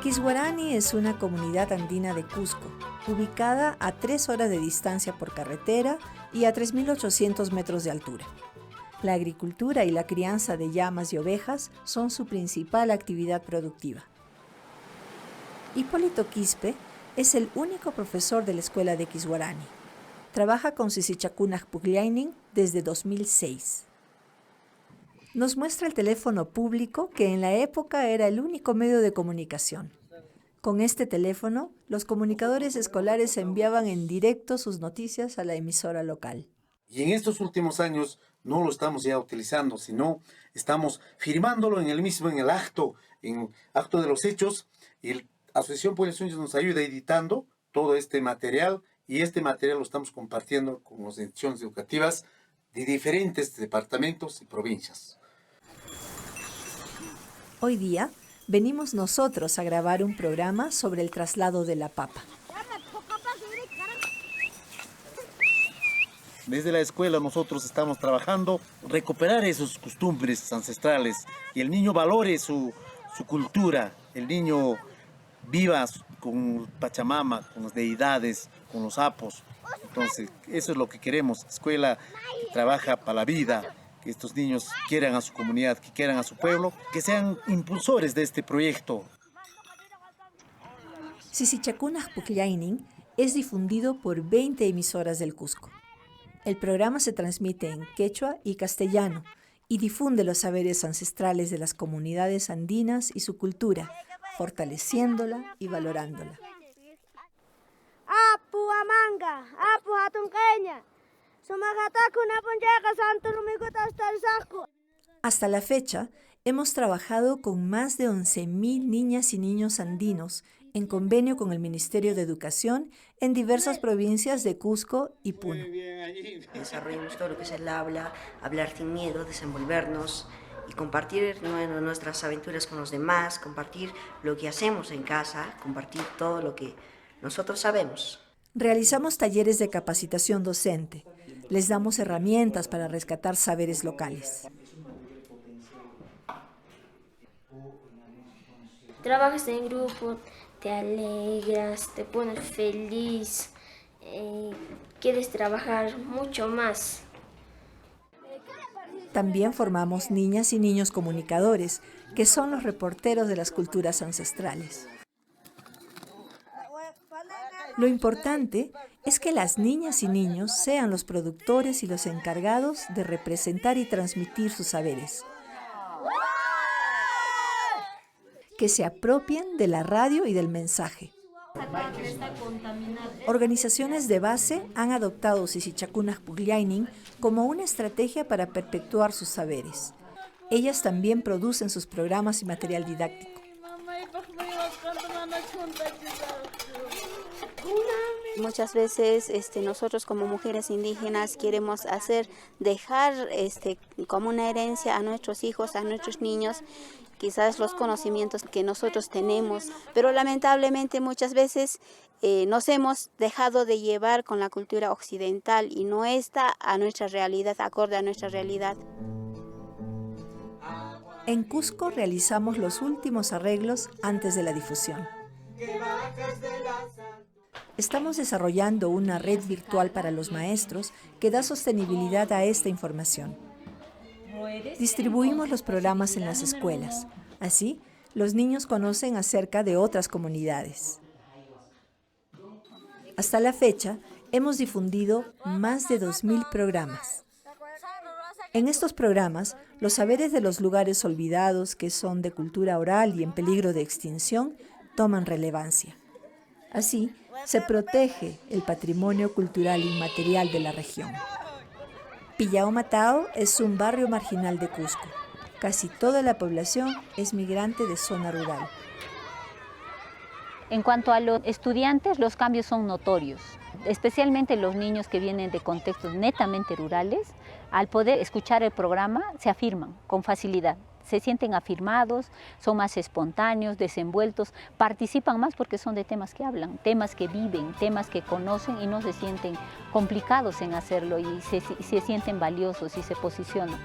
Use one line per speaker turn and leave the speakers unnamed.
Quisguarani es una comunidad andina de Cusco, ubicada a 3 horas de distancia por carretera y a 3.800 metros de altura. La agricultura y la crianza de llamas y ovejas son su principal actividad productiva. Hipólito Quispe es el único profesor de la escuela de Quisguarani. Trabaja con Sisichakunak Pugliainin desde 2006. Nos muestra el teléfono público que en la época era el único medio de comunicación. Con este teléfono, los comunicadores escolares enviaban en directo sus noticias a la emisora local.
Y en estos últimos años no lo estamos ya utilizando, sino estamos firmándolo en el acto de los hechos, y la Asociación Pueblos Sueños nos ayuda editando todo este material, y este material lo estamos compartiendo con las instituciones educativas de diferentes departamentos y provincias.
Hoy día, venimos nosotros a grabar un programa sobre el traslado de la papa.
Desde la escuela nosotros estamos trabajando recuperar esas costumbres ancestrales y el niño valore su cultura, el niño viva con Pachamama, con las deidades, con los apos. Entonces, eso es lo que queremos, escuela que trabaja para la vida, que estos niños quieran a su comunidad, que quieran a su pueblo, que sean impulsores de este proyecto.
Sisichakunak Pugliainin es difundido por 20 emisoras del Cusco. El programa se transmite en quechua y castellano y difunde los saberes ancestrales de las comunidades andinas y su cultura, fortaleciéndola y valorándola.
Apu amanga, apu hatunqueña.
Hasta la fecha, hemos trabajado con más de 11.000 niñas y niños andinos en convenio con el Ministerio de Educación en diversas provincias de Cusco y Puno.
Desarrollamos todo lo que es el hablar sin miedo, desenvolvernos y compartir nuestras aventuras con los demás, compartir lo que hacemos en casa, compartir todo lo que nosotros sabemos.
Realizamos talleres de capacitación docente. Les damos herramientas para rescatar saberes locales.
Trabajas en grupo, te alegras, te pones feliz, quieres trabajar mucho más.
También formamos niñas y niños comunicadores, que son los reporteros de las culturas ancestrales. Lo importante es que las niñas y niños sean los productores y los encargados de representar y transmitir sus saberes. Que se apropien de la radio y del mensaje. Organizaciones de base han adoptado Sisichakunak Pugliainin como una estrategia para perpetuar sus saberes. Ellas también producen sus programas y material didáctico.
Muchas veces nosotros como mujeres indígenas queremos dejar como una herencia a nuestros hijos, a nuestros niños, quizás los conocimientos que nosotros tenemos, pero lamentablemente muchas veces nos hemos dejado de llevar con la cultura occidental y no está a nuestra realidad, acorde a nuestra realidad.
En Cusco realizamos los últimos arreglos antes de la difusión. Estamos desarrollando una red virtual para los maestros que da sostenibilidad a esta información. Distribuimos los programas en las escuelas. Así, los niños conocen acerca de otras comunidades. Hasta la fecha, hemos difundido más de 2.000 programas. En estos programas, los saberes de los lugares olvidados, que son de cultura oral y en peligro de extinción, toman relevancia. Así, se protege el patrimonio cultural inmaterial de la región. Pillao Matao es un barrio marginal de Cusco. Casi toda la población es migrante de zona rural.
En cuanto a los estudiantes, los cambios son notorios, especialmente los niños que vienen de contextos netamente rurales. Al poder escuchar el programa, se afirman con facilidad. Se sienten afirmados, son más espontáneos, desenvueltos, participan más porque son de temas que hablan, temas que viven, temas que conocen y no se sienten complicados en hacerlo y se sienten valiosos y se posicionan.